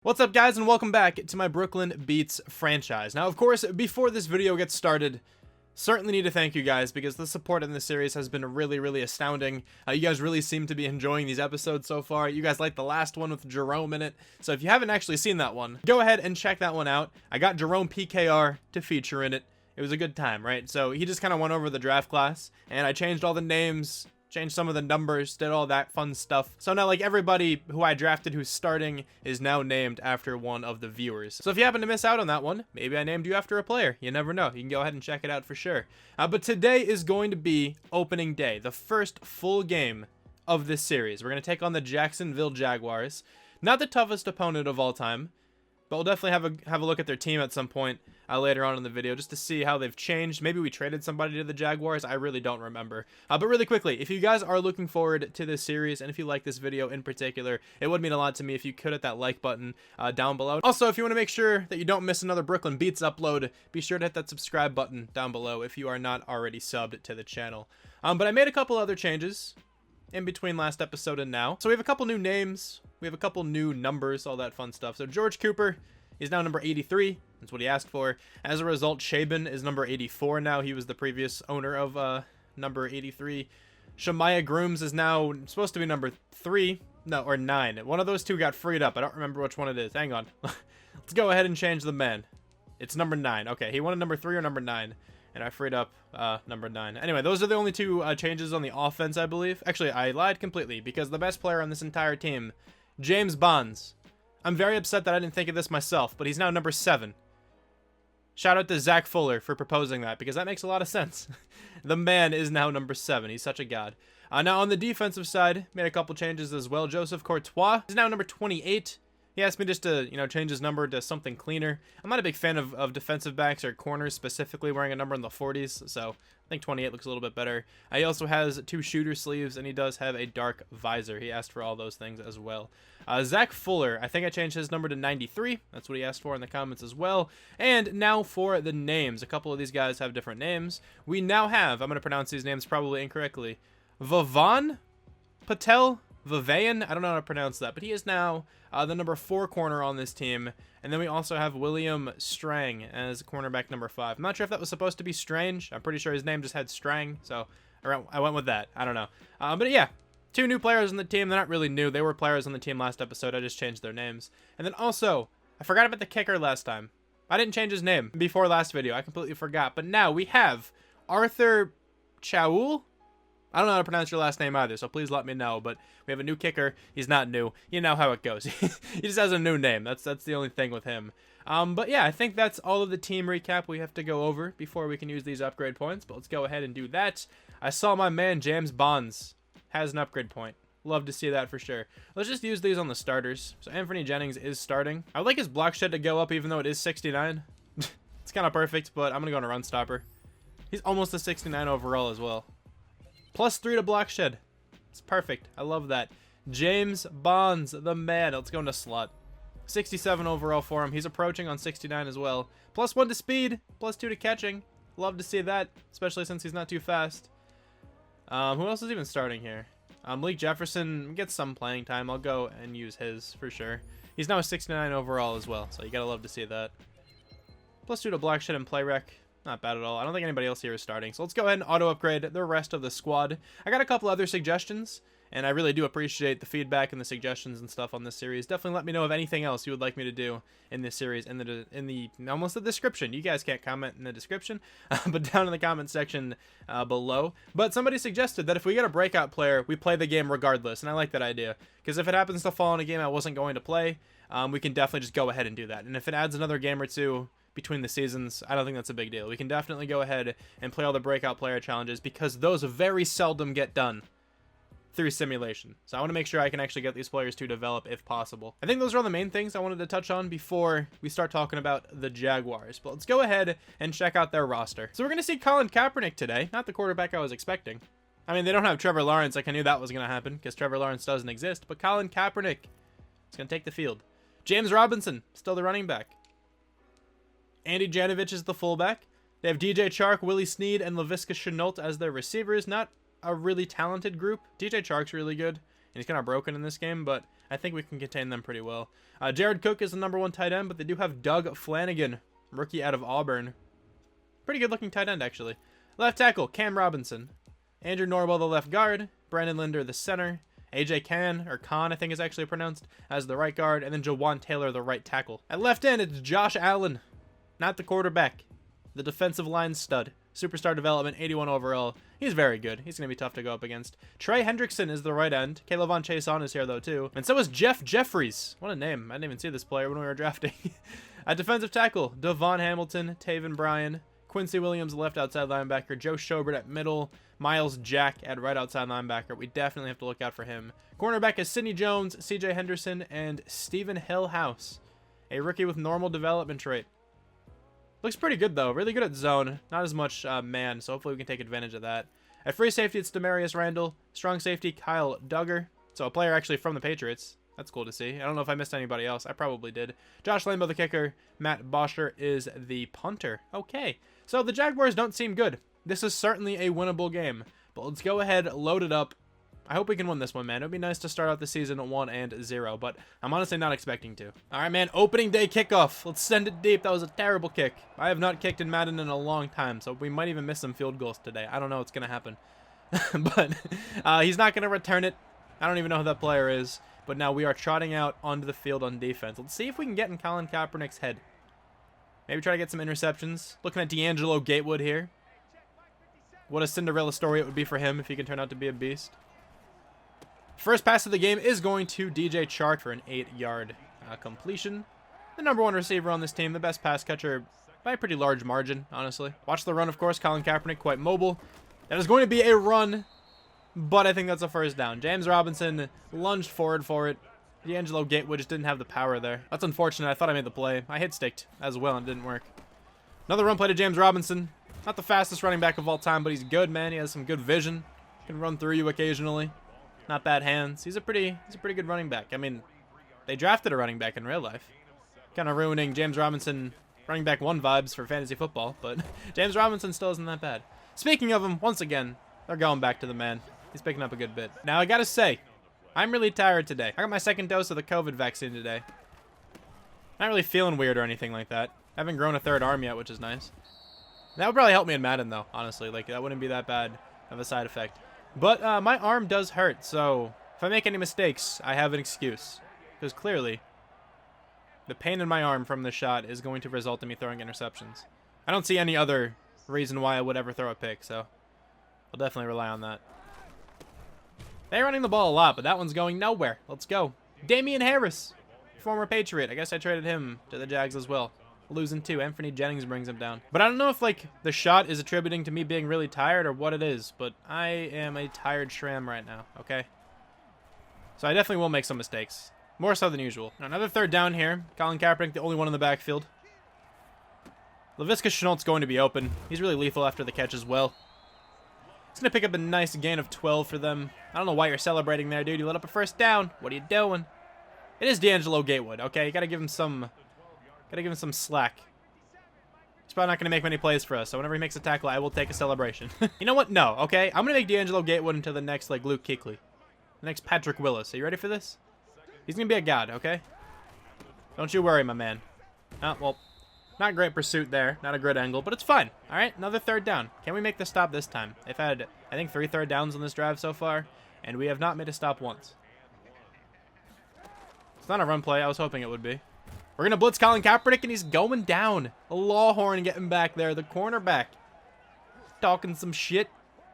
What's up, guys, and welcome back to my Brooklyn Beats franchise. Now, of course, before this video gets started, certainly need to thank you guys because the support in this series has been really astounding. You guys really seem to be enjoying these episodes so far. You guys liked the last one with Jerome in it, so if you haven't actually seen that one, go ahead and check that one out. I got Jerome PKR to feature in it. It was a good time, right? So he just kind of went over the draft class, and I changed all the names, changed some of the numbers, did all that fun stuff. So now, like, everybody who I drafted who's starting is now named after one of the viewers. So if you happen to miss out on that one, maybe I named you after a player. You never know. You can go ahead and check it out for sure. But today is going to be opening day, the first full game of this series. We're going to take on the Jacksonville Jaguars. Not the toughest opponent of all time, but we'll definitely have a look at their team at some point later on in the video just to see how they've changed. Maybe we traded somebody to the Jaguars. I really don't remember. But really quickly, if you guys are looking forward to this series and if you like this video in particular, it would mean a lot to me if you could hit that like button down below. Also, if you want to make sure that you don't miss another Brooklyn Beats upload, be sure to hit that subscribe button down below if you are not already subbed to the channel. But I made a couple other changes in between last episode and now. So we have a couple new names. We have a couple new numbers, all that fun stuff. So George Cooper is now number 83. That's what he asked for. As a result, Shaban is number 84 now. He was the previous owner of number 83. Shemaiah Grooms is now supposed to be number 3. No, or 9. One of those two got freed up. I don't remember which one it is. Hang on. Let's go ahead and change the man. It's number 9. Okay, he wanted number 3 or number 9. And I freed up number 9. Anyway, those are the only two changes on the offense, I believe. Actually, I lied completely because the best player on this entire team, James Bonds. I'm very upset that I didn't think of this myself, but he's now number 7. Shout out to Zach Fuller for proposing that because that makes a lot of sense. The man is now number 7. He's such a god. Now on the defensive side, made a couple changes as well. Joseph Courtois is now number 28. He asked me just to, change his number to something cleaner. I'm not a big fan of defensive backs or corners specifically wearing a number in the 40s, so I think 28 looks a little bit better. He also has 2 shooter sleeves, and he does have a dark visor. He asked for all those things as well. Zach Fuller, I think I changed his number to 93. That's what he asked for in the comments as well. And now for the names. A couple of these guys have different names. We now have, I'm going to pronounce these names probably incorrectly, Vavan Patel. Vivian, I don't know how to pronounce that, but he is now the number 4 corner on this team. And then we also have William Strang as cornerback number 5. I'm not sure if that was supposed to be Strange. I'm pretty sure his name just had Strang, so I went with that. I don't know. But yeah, 2 new players on the team. They're not really new. They were players on the team last episode. I just changed their names. And then also, I forgot about the kicker last time. I didn't change his name before last video. I completely forgot. But now we have Arthur Chaul. I don't know how to pronounce your last name either, so please let me know. But we have a new kicker. He's not new. You know how it goes. He just has a new name. That's the only thing with him. But yeah, I think that's all of the team recap we have to go over before we can use these upgrade points. But let's go ahead and do that. I saw my man James Bonds has an upgrade point. Love to see that for sure. Let's just use these on the starters. So Anthony Jennings is starting. I would like his block shed to go up even though it is 69. It's kind of perfect, but I'm going to go on a run stopper. He's almost a 69 overall as well. +3 to block shed. It's perfect. I love that. James Bonds, the man. Let's go into slot. 67 overall for him. He's approaching on 69 as well. +1 to speed. +2 to catching. Love to see that, especially since he's not too fast. Who else is even starting here? Malik Jefferson gets some playing time. I'll go and use his for sure. He's now a 69 overall as well, so you gotta love to see that. +2 to block shed and play rec. Not bad at all. I don't think anybody else here is starting. So let's go ahead and auto-upgrade the rest of the squad. I got a couple other suggestions, and I really do appreciate the feedback and the suggestions and stuff on this series. Definitely let me know of anything else you would like me to do in this series in the almost the description. You guys can't comment in the description, but down in the comment section below. But somebody suggested that if we get a breakout player, we play the game regardless, and I like that idea. Because if it happens to fall in a game I wasn't going to play, we can definitely just go ahead and do that. And if it adds another game or two between the seasons, I don't think that's a big deal. We can definitely go ahead and play all the breakout player challenges because those very seldom get done through simulation. So I want to make sure I can actually get these players to develop if possible. I think those are all the main things I wanted to touch on before we start talking about the Jaguars. But let's go ahead and check out their roster. So we're going to see Colin Kaepernick today, not the quarterback I was expecting. I mean, they don't have Trevor Lawrence. Like, I knew that was going to happen because Trevor Lawrence doesn't exist. But Colin Kaepernick is going to take the field. James Robinson, still the running back. Andy Janovich is the fullback. They have DJ Chark, Willie Snead, and Laviska Shenault as their receivers. Not a really talented group. DJ Chark's really good, and he's kind of broken in this game, but I think we can contain them pretty well. Jared Cook is the #1 tight end, but they do have Doug Flanagan, rookie out of Auburn. Pretty good looking tight end, actually. Left tackle, Cam Robinson. Andrew Norwell, the left guard. Brandon Linder, the center. AJ Khan, or Khan, I think is actually pronounced, as the right guard. And then Jawan Taylor, the right tackle. At left end, it's Josh Allen. Not the quarterback. The defensive line stud. Superstar development, 81 overall. He's very good. He's going to be tough to go up against. Trey Hendrickson is the right end. Kaylavon Chason is here, though, too. And so is Jeff Jeffries. What a name. I didn't even see this player when we were drafting. At defensive tackle, Devon Hamilton, Taven Bryan, Quincy Williams, left outside linebacker, Joe Schobert at middle, Miles Jack at right outside linebacker. We definitely have to look out for him. Cornerback is Sidney Jones, CJ Henderson, and Stephen Hillhouse, a rookie with normal development trait. Looks pretty good, though. Really good at zone. Not as much man, so hopefully we can take advantage of that. At free safety, it's Demarius Randall. Strong safety, Kyle Duggar. So a player actually from the Patriots. That's cool to see. I don't know if I missed anybody else. I probably did. Josh Lambo, the kicker. Matt Bosher is the punter. Okay. So the Jaguars don't seem good. This is certainly a winnable game. But let's go ahead, load it up. I hope we can win this one, man. It would be nice to start out the season 1-0, but I'm honestly not expecting to. All right, man. Opening day kickoff. Let's send it deep. That was a terrible kick. I have not kicked in Madden in a long time, so we might even miss some field goals today. I don't know what's going to happen. But he's not going to return it. I don't even know who that player is. But now we are trotting out onto the field on defense. Let's see if we can get in Colin Kaepernick's head. Maybe try to get some interceptions. Looking at D'Angelo Gatewood here. What a Cinderella story it would be for him if he can turn out to be a beast. First pass of the game is going to DJ Chark for an 8-yard completion. The #1 receiver on this team, the best pass catcher by a pretty large margin, honestly. Watch the run, of course. Colin Kaepernick, quite mobile. That is going to be a run, but I think that's a first down. James Robinson lunged forward for it. D'Angelo Gatewood just didn't have the power there. That's unfortunate. I thought I made the play. I hit sticked as well and it didn't work. Another run play to James Robinson. Not the fastest running back of all time, but he's good, man. He has some good vision. Can run through you occasionally. Not bad hands. He's a pretty good running back. I mean, they drafted a running back in real life. Kind of ruining James Robinson running back 1 vibes for fantasy football, but James Robinson still isn't that bad. Speaking of him, once again, they're going back to the man. He's picking up a good bit. Now, I gotta say, I'm really tired today. I got my 2nd dose of the COVID vaccine today. Not really feeling weird or anything like that. I haven't grown a 3rd arm yet, which is nice. That would probably help me in Madden, though, honestly. Like, that wouldn't be that bad of a side effect. But my arm does hurt, so if I make any mistakes, I have an excuse. Because clearly, the pain in my arm from the shot is going to result in me throwing interceptions. I don't see any other reason why I would ever throw a pick, so I'll definitely rely on that. They're running the ball a lot, but that one's going nowhere. Let's go. Damian Harris, former Patriot. I guess I traded him to the Jags as well. Losing 2. Anthony Jennings brings him down. But I don't know if, like, the shot is attributing to me being really tired or what it is, but I am a tired shram right now, okay? So I definitely will make some mistakes. More so than usual. Now, another 3rd down here. Colin Kaepernick, the only one in the backfield. Laviska Shenault's going to be open. He's really lethal after the catch as well. He's going to pick up a nice gain of 12 for them. I don't know why you're celebrating there, dude. You let up a 1st down. What are you doing? It is D'Angelo Gatewood, okay? You got to give him some... Gotta give him some slack. He's probably not going to make many plays for us, so whenever he makes a tackle, I will take a celebration. You know what? No, okay? I'm going to make D'Angelo Gatewood into the next, like, Luke Kuechly. The next Patrick Willis. Are you ready for this? He's going to be a god, okay? Don't you worry, my man. Oh, well, not great pursuit there. Not a good angle, but it's fine. All right, another 3rd down. Can we make the stop this time? They've had, I think, 3 3rd downs on this drive so far, and we have not made a stop once. It's not a run play. I was hoping it would be. We're going to blitz Colin Kaepernick, and he's going down. A Lawhorn getting back there, the cornerback. Talking some shit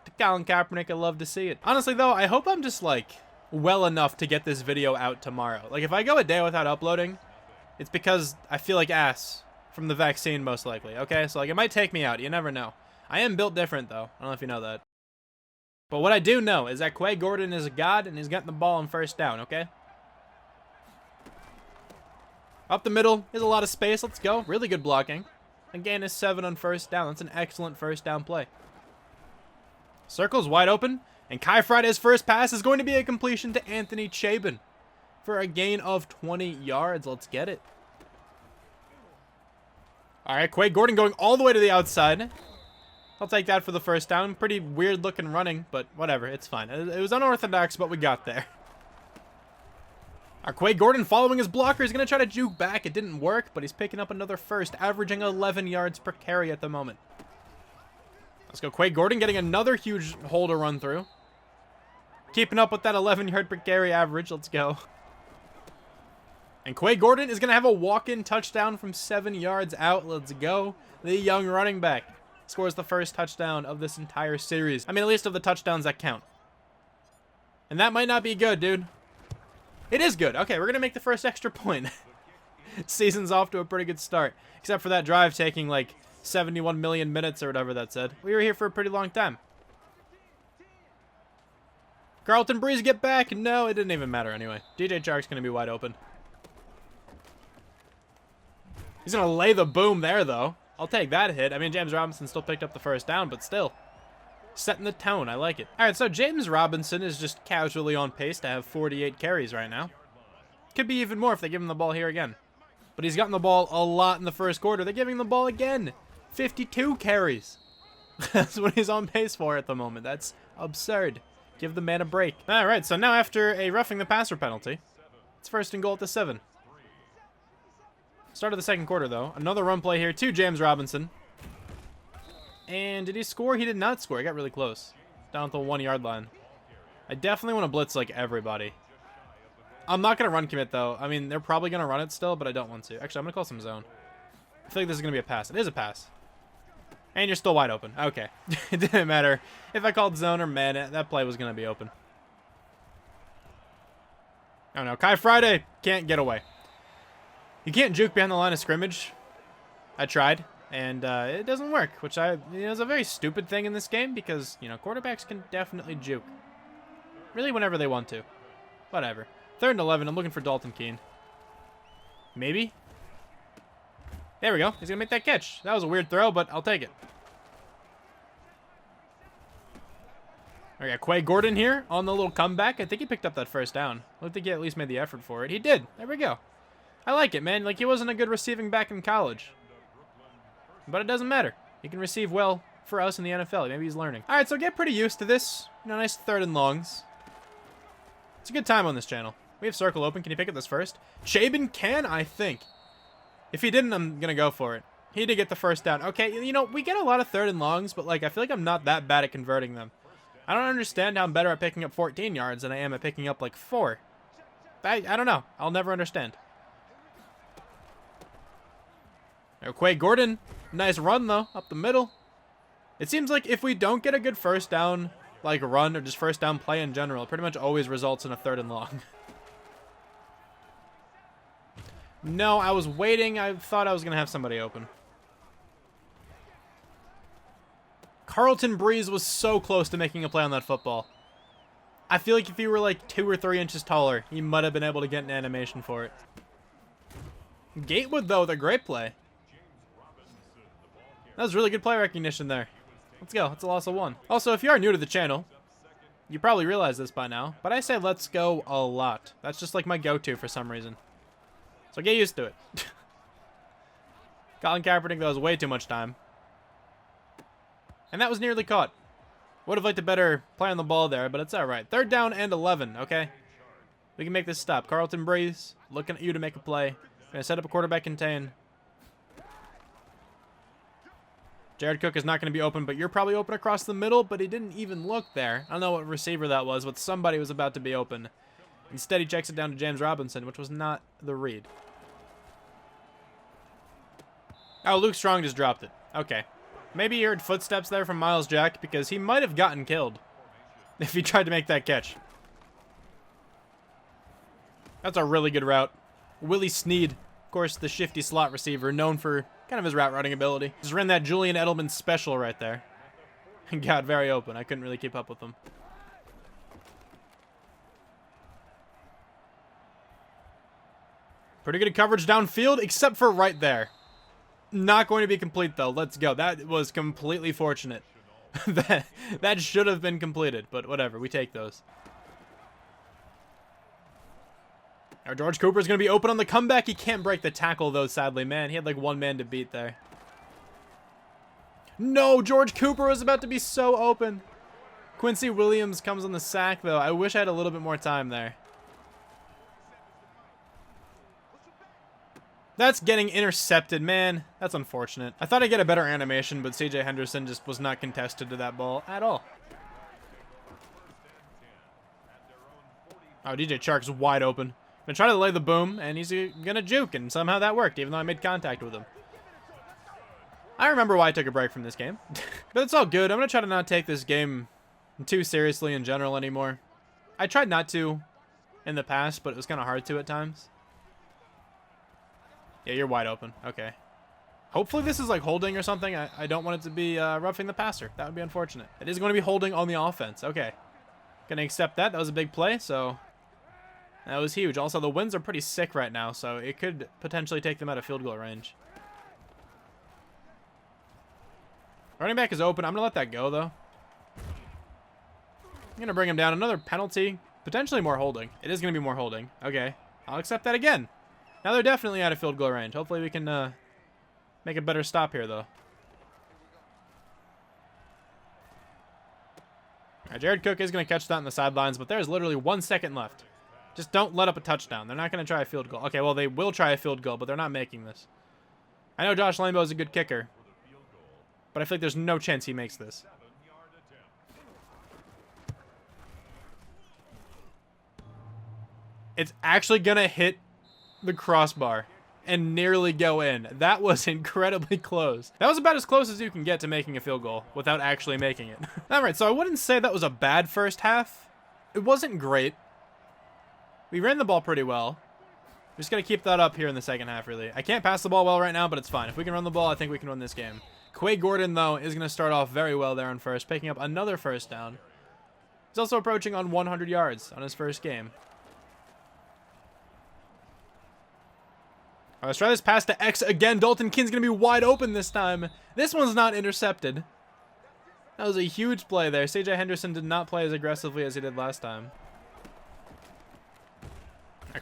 to Colin Kaepernick. I love to see it. Honestly, though, I hope I'm just, like, well enough to get this video out tomorrow. Like, if I go a day without uploading, it's because I feel like ass from the vaccine, most likely. Okay, so, like, it might take me out. You never know. I am built different, though. I don't know if you know that. But what I do know is that Quay Gordon is a god, and he's getting the ball on 1st down, okay? Up the middle. There's a lot of space. Let's go. Really good blocking. A gain is 7 on 1st down. That's an excellent 1st down play. Circle's wide open. And Kai Friday's first pass is going to be a completion to Anthony Chabin for a gain of 20 yards. Let's get it. All right, Quay Gordon going all the way to the outside. I'll take that for the 1st down. Pretty weird looking running, but whatever. It's fine. It was unorthodox, but we got there. Our Quay Gordon following his blocker. He's going to try to juke back. It didn't work, but he's picking up another first, averaging 11 yards per carry at the moment. Let's go. Quay Gordon getting another huge hole to run through. Keeping up with that 11 yard per carry average. Let's go. And Quay Gordon is going to have a walk-in touchdown from 7 yards out. Let's go. The young running back scores the first touchdown of this entire series. I mean, at least of the touchdowns that count. And that might not be good, dude. It is good. Okay, we're going to make the first extra point. Season's off to a pretty good start. Except for that drive taking like 71 million minutes or whatever that said. We were here for a pretty long time. Carlton Breeze, get back. No, it didn't even matter anyway. DJ Chark's going to be wide open. He's going to lay the boom there, though. I'll take that hit. I mean, James Robinson still picked up the first down, but still. Setting the tone. I like it. All right, so James Robinson is just casually on pace to have 48 carries right now. Could be even more if they give him the ball here again. But he's gotten the ball a lot in the first quarter. They're giving him the ball again. 52 carries. That's what he's on pace for at the moment. That's absurd. Give the man a break. All right, so now after a roughing the passer penalty, it's first and goal at the 7. Start of the second quarter, though. Another run play here to James Robinson. And did he score? He did not score. He got really close. Down at the 1 yard line. I definitely want to blitz like everybody. I'm not going to run commit, though. I mean, they're probably going to run it still, but I don't want to. Actually, I'm going to call some zone. I feel like this is going to be a pass. It is a pass. And you're still wide open. Okay. It didn't matter if I called zone or man. That play was going to be open. Oh, no. Kai Friday can't get away. You can't juke behind the line of scrimmage. I tried. And it doesn't work, which is a very stupid thing in this game because, you know, quarterbacks can definitely juke. Really whenever they want to. Whatever. 3rd and 11. I'm looking for Dalton Keene. Maybe. There we go. He's going to make that catch. That was a weird throw, but I'll take it. We got Quay Gordon here on the little comeback. I think he picked up that first down. I don't think he at least made the effort for it. He did. There we go. I like it, man. Like, he wasn't a good receiving back in college. But it doesn't matter. He can receive well for us in the NFL. Maybe he's learning. All right, so get pretty used to this. You know, nice 3rd and longs. It's a good time on this channel. We have circle open. Can he pick up this first? Chabin can, I think. If he didn't, I'm going to go for it. He did get the first down. Okay, you know, we get a lot of 3rd and longs, but, like, I feel like I'm not that bad at converting them. I don't understand how I'm better at picking up 14 yards than I am at picking up, like, 4. I don't know. I'll never understand. Quay Gordon. Nice run, though, up the middle. It seems like if we don't get a good first down, like run or just first down play in general, it pretty much always results in a 3rd and long. No, I was waiting. I thought I was going to have somebody open. Carlton Breeze was so close to making a play on that football. I feel like if he were like 2 or 3 inches taller, he might have been able to get an animation for it. Gatewood, though, with a great play. That was really good play recognition there. Let's go. It's a loss of 1. Also, if you are new to the channel, you probably realize this by now, but I say let's go a lot. That's just like my go-to for some reason. So get used to it. Colin Kaepernick, that was way too much time. And that was nearly caught. Would have liked a better play on the ball there, but it's all right. 3rd down and 11, okay? We can make this stop. Carlton Breeze, looking at you to make a play. Gonna set up a quarterback contain. Jared Cook is not going to be open, but you're probably open across the middle, but he didn't even look there. I don't know what receiver that was, but somebody was about to be open. Instead, he checks it down to James Robinson, which was not the read. Oh, Luke Strong just dropped it. Okay. Maybe he heard footsteps there from Miles Jack, because he might have gotten killed if he tried to make that catch. That's a really good route. Willie Snead, of course, the shifty slot receiver, known for kind of his route running ability. Just ran that Julian Edelman special right there. And got very open. I couldn't really keep up with him. Pretty good coverage downfield, except for right there. Not going to be complete, though. Let's go. That was completely fortunate. that should have been completed, but whatever. We take those. Our George Cooper is going to be open on the comeback. He can't break the tackle, though, sadly. Man, he had like 1 man to beat there. No, George Cooper was about to be so open. Quincy Williams comes on the sack, though. I wish I had a little bit more time there. That's getting intercepted, man. That's unfortunate. I thought I'd get a better animation, but CJ Henderson just was not contested to that ball at all. Oh, DJ Chark's wide open. Gonna try to lay the boom, and he's gonna juke, and somehow that worked, even though I made contact with him. I remember why I took a break from this game. But it's all good. I'm gonna try to not take this game too seriously in general anymore. I tried not to in the past, but it was kind of hard to at times. Yeah, you're wide open. Okay. Hopefully this is like holding or something. I don't want it to be roughing the passer. That would be unfortunate. It is going to be holding on the offense. Okay. Gonna accept that. That was a big play, so that was huge. Also, the winds are pretty sick right now, so it could potentially take them out of field goal range. Running back is open. I'm going to let that go, though. I'm going to bring him down. Another penalty. Potentially more holding. It is going to be more holding. Okay. I'll accept that again. Now they're definitely out of field goal range. Hopefully we can make a better stop here, though. All right, Jared Cook is going to catch that on the sidelines, but there's literally 1 second left. Just don't let up a touchdown. They're not going to try a field goal. Okay, well, they will try a field goal, but they're not making this. I know Josh Lambo is a good kicker, but I feel like there's no chance he makes this. It's actually going to hit the crossbar and nearly go in. That was incredibly close. That was about as close as you can get to making a field goal without actually making it. All right, so I wouldn't say that was a bad first half. It wasn't great. We ran the ball pretty well. We're just going to keep that up here in the second half, really. I can't pass the ball well right now, but it's fine. If we can run the ball, I think we can win this game. Quay Gordon, though, is going to start off very well there on first, picking up another first down. He's also approaching on 100 yards on his first game. All right, let's try this pass to X again. Dalton Kinn's going to be wide open this time. This one's not intercepted. That was a huge play there. CJ Henderson did not play as aggressively as he did last time.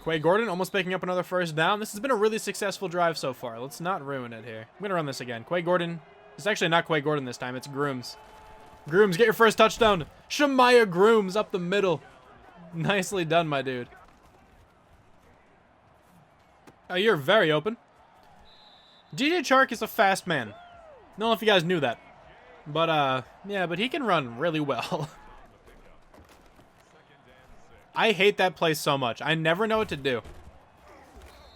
Quay Gordon almost picking up another first down. This has been a really successful drive so far. Let's not ruin it here. I'm going to run this again. Quay Gordon. It's actually not Quay Gordon this time. It's Grooms. Grooms, get your first touchdown. Shemaiah Grooms up the middle. Nicely done, my dude. Oh, you're very open. DJ Chark is a fast man. I don't know if you guys knew that. But, yeah, but he can run really well. I hate that play so much. I never know what to do.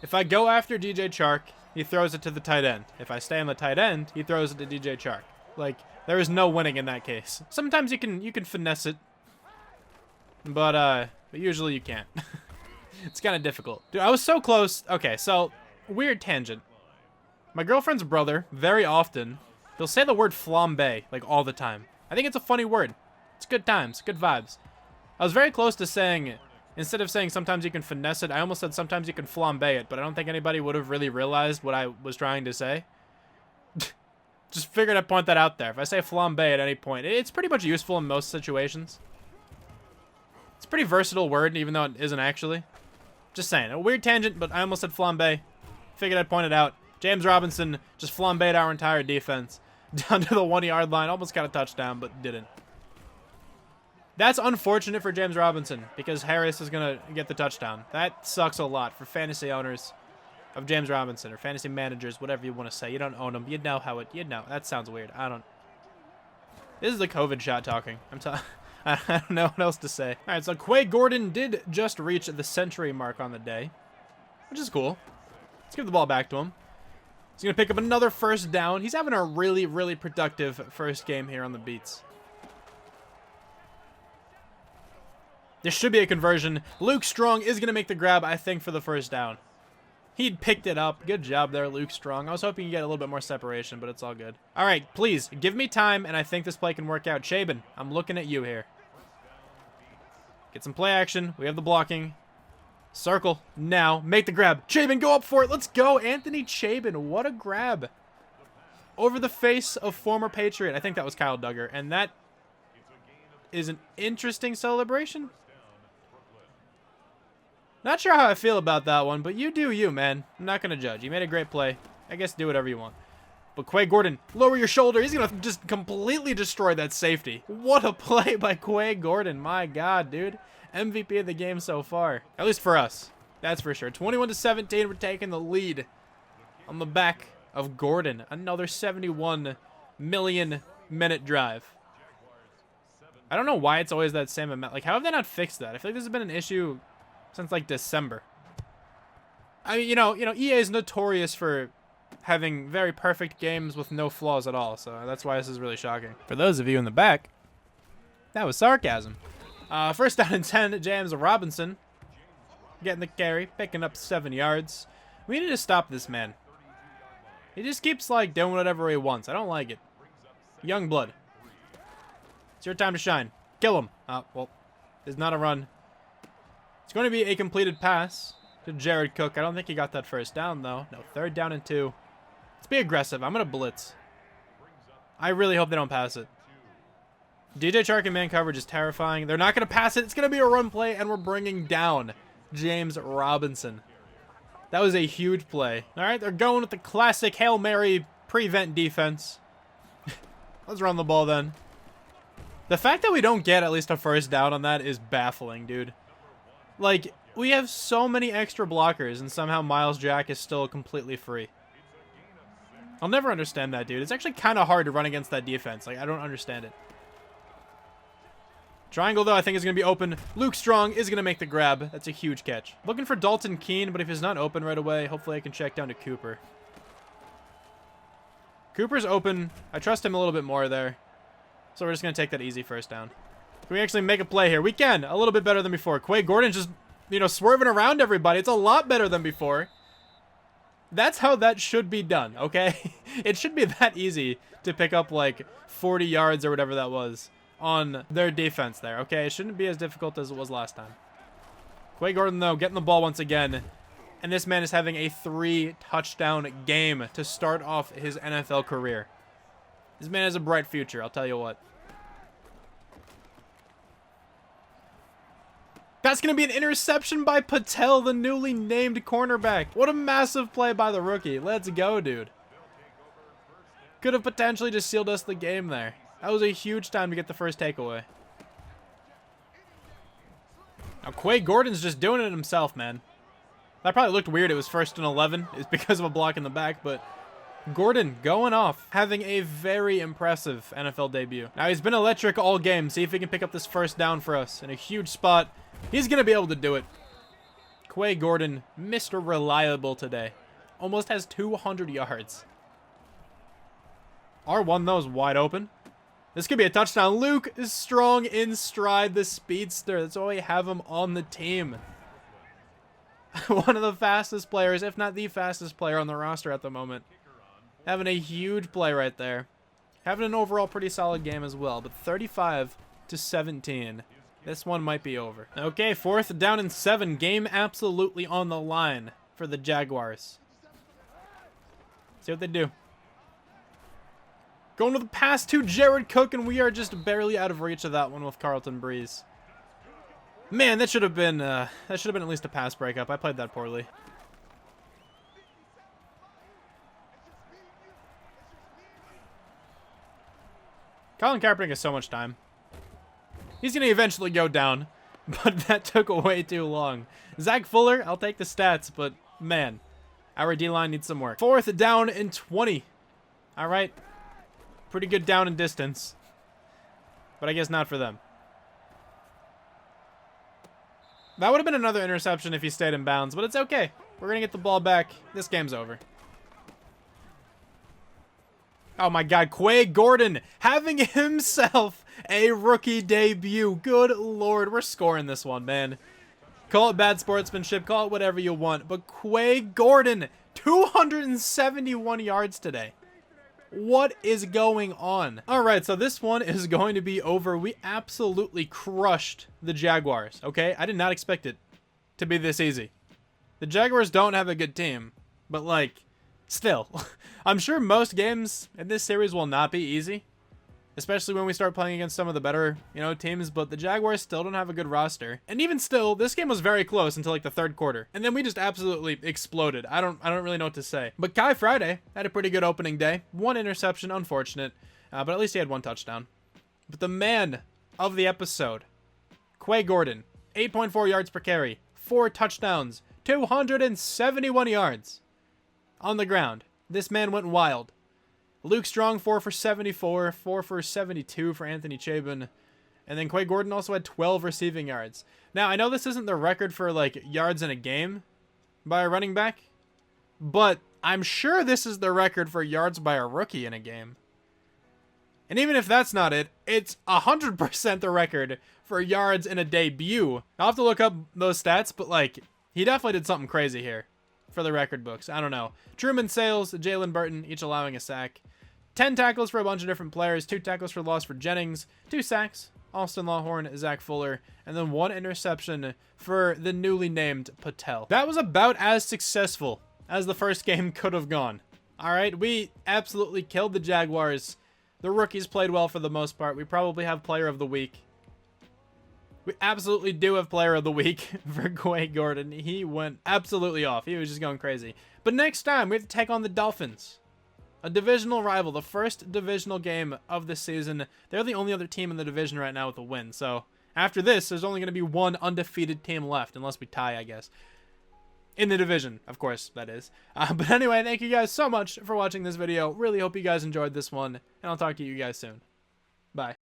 If I go after DJ Chark, he throws it to the tight end. If I stay on the tight end, he throws it to DJ Chark. Like, there is no winning in that case. Sometimes you can finesse it, but usually you can't. It's kind of difficult. Dude, I was so close. Okay, so weird tangent. My girlfriend's brother, very often, he'll say the word flambe like all the time. I think it's a funny word. It's good times, good vibes. I was very close to saying, instead of saying sometimes you can finesse it, I almost said sometimes you can flambe it, but I don't think anybody would have really realized what I was trying to say. Just figured I'd point that out there. If I say flambe at any point, it's pretty much useful in most situations. It's a pretty versatile word, even though it isn't actually. Just saying. A weird tangent, but I almost said flambe. Figured I'd point it out. James Robinson just flambéed our entire defense down to the 1-yard line. Almost got a touchdown, but didn't. That's unfortunate for James Robinson because Harris is going to get the touchdown. That sucks a lot for fantasy owners of James Robinson or fantasy managers, whatever you want to say. You don't own him. You know how it, you know. That sounds weird. I don't. This is the COVID shot talking. I don't know what else to say. All right, so Quay Gordon did just reach the century mark on the day, which is cool. Let's give the ball back to him. He's going to pick up another first down. He's having a really, really productive first game here on the Beats. This should be a conversion. Luke Strong is going to make the grab, I think, for the first down. He'd picked it up. Good job there, Luke Strong. I was hoping you get a little bit more separation, but it's all good. All right, please, give me time, and I think this play can work out. Chabin, I'm looking at you here. Get some play action. We have the blocking. Circle. Now, make the grab. Chabin, go up for it. Let's go. Anthony Chabin, what a grab. Over the face of former Patriot. I think that was Kyle Duggar, and that is an interesting celebration. Not sure how I feel about that one, but you do you, man. I'm not going to judge. You made a great play. I guess do whatever you want. But Quay Gordon, lower your shoulder. He's going to just completely destroy that safety. What a play by Quay Gordon. My God, dude. MVP of the game so far. At least for us. That's for sure. 21-17, we're taking the lead on the back of Gordon. Another 71 million minute drive. I don't know why it's always that same amount. Like, how have they not fixed that? I feel like this has been an issue since, like, December. I mean, you know, EA is notorious for having very perfect games with no flaws at all, so that's why this is really shocking. For those of you in the back, that was sarcasm. First down and 10, James Robinson getting the carry, picking up 7 yards. We need to stop this man. He just keeps, like, doing whatever he wants. I don't like it. Young blood. It's your time to shine. Kill him. Oh, well, there's not a run. It's going to be a completed pass to Jared Cook. I don't think he got that first down, though. No, 3rd down and 2. Let's be aggressive. I'm going to blitz. I really hope they don't pass it. DJ Chark in man coverage is terrifying. They're not going to pass it. It's going to be a run play, and we're bringing down James Robinson. That was a huge play. All right, they're going with the classic Hail Mary prevent defense. Let's run the ball then. The fact that we don't get at least a first down on that is baffling, dude. Like, we have so many extra blockers, and somehow Miles Jack is still completely free. I'll never understand that, dude. It's actually kind of hard to run against that defense. Like, I don't understand it. Triangle, though, I think is going to be open. Luke Strong is going to make the grab. That's a huge catch. Looking for Dalton Keene, but if he's not open right away, hopefully I can check down to Cooper. Cooper's open. I trust him a little bit more there. So we're just going to take that easy first down. Can we actually make a play here? We can. A little bit better than before. Quay Gordon just, you know, swerving around everybody. It's a lot better than before. That's how that should be done, okay? It should be that easy to pick up, like, 40 yards or whatever that was on their defense there, okay? It shouldn't be as difficult as it was last time. Quay Gordon, though, getting the ball once again. And this man is having a 3-touchdown game to start off his NFL career. This man has a bright future, I'll tell you what. That's going to be an interception by Patel, the newly named cornerback. What a massive play by the rookie. Let's go, dude. Could have potentially just sealed us the game there. That was a huge time to get the first takeaway. Now, Quay Gordon's just doing it himself, man. That probably looked weird. It was 1st and 11. It's because of a block in the back, but Gordon going off, having a very impressive NFL debut. Now, he's been electric all game. See if he can pick up this first down for us in a huge spot. He's going to be able to do it. Quay Gordon, Mr. Reliable today. Almost has 200 yards. R1, though, is wide open. This could be a touchdown. Luke is strong in stride, the speedster. That's why we have him on the team. One of the fastest players, if not the fastest player on the roster at the moment. Having a huge play right there. Having an overall pretty solid game as well. But 35-17. This one might be over. Okay, 4th down and 7. Game absolutely on the line for the Jaguars. See what they do. Going to the pass to Jared Cook, and we are just barely out of reach of that one with Carlton Breeze. Man, that should have been at least a pass breakup. I played that poorly. Colin Kaepernick has so much time. He's going to eventually go down, but that took way too long. Zach Fuller, I'll take the stats, but man, our D-line needs some work. 4th down and 20. All right. Pretty good down and distance, but I guess not for them. That would have been another interception if he stayed in bounds, but it's okay. We're going to get the ball back. This game's over. Oh my God, Quay Gordon having himself a rookie debut. Good Lord, we're scoring this one, man. Call it bad sportsmanship, call it whatever you want, but Quay Gordon, 271 yards today. What is going on? All right, so this one is going to be over. We absolutely crushed the Jaguars, okay? I did not expect it to be this easy. The Jaguars don't have a good team, but like, still, I'm sure most games in this series will not be easy, especially when we start playing against some of the better, teams, but the Jaguars still don't have a good roster. And even still, this game was very close until like the 3rd quarter. And then we just absolutely exploded. I don't really know what to say. But Kai Friday had a pretty good opening day. 1 interception, unfortunate, but at least he had 1 touchdown. But the man of the episode, Quay Gordon, 8.4 yards per carry, 4 touchdowns, 271 yards. on the ground. This man went wild. Luke Strong, 4 for 74, 4 for 72 for Anthony Chabin. And then Quay Gordon also had 12 receiving yards. Now, I know this isn't the record for, like, yards in a game by a running back, but I'm sure this is the record for yards by a rookie in a game. And even if that's not it, it's 100% the record for yards in a debut. I'll have to look up those stats, but, like, he definitely did something crazy here for the record books. I don't know. Truman Sales, Jalen Burton, each allowing a sack. 10 tackles for a bunch of different players. 2 tackles for loss for Jennings. 2 sacks. Austin Lawhorn, Zach Fuller, and then 1 interception for the newly named Patel. That was about as successful as the first game could have gone. All right, we absolutely killed the Jaguars. The rookies played well for the most part. We probably have player of the week. We absolutely do have player of the week for Quay Gordon. He went absolutely off. He was just going crazy. But next time, we have to take on the Dolphins. A divisional rival, the first divisional game of the season. They're the only other team in the division right now with a win. So after this, there's only going to be one undefeated team left, unless we tie, I guess. In the division, of course, that is. But anyway, thank you guys so much for watching this video. Really hope you guys enjoyed this one, and I'll talk to you guys soon. Bye.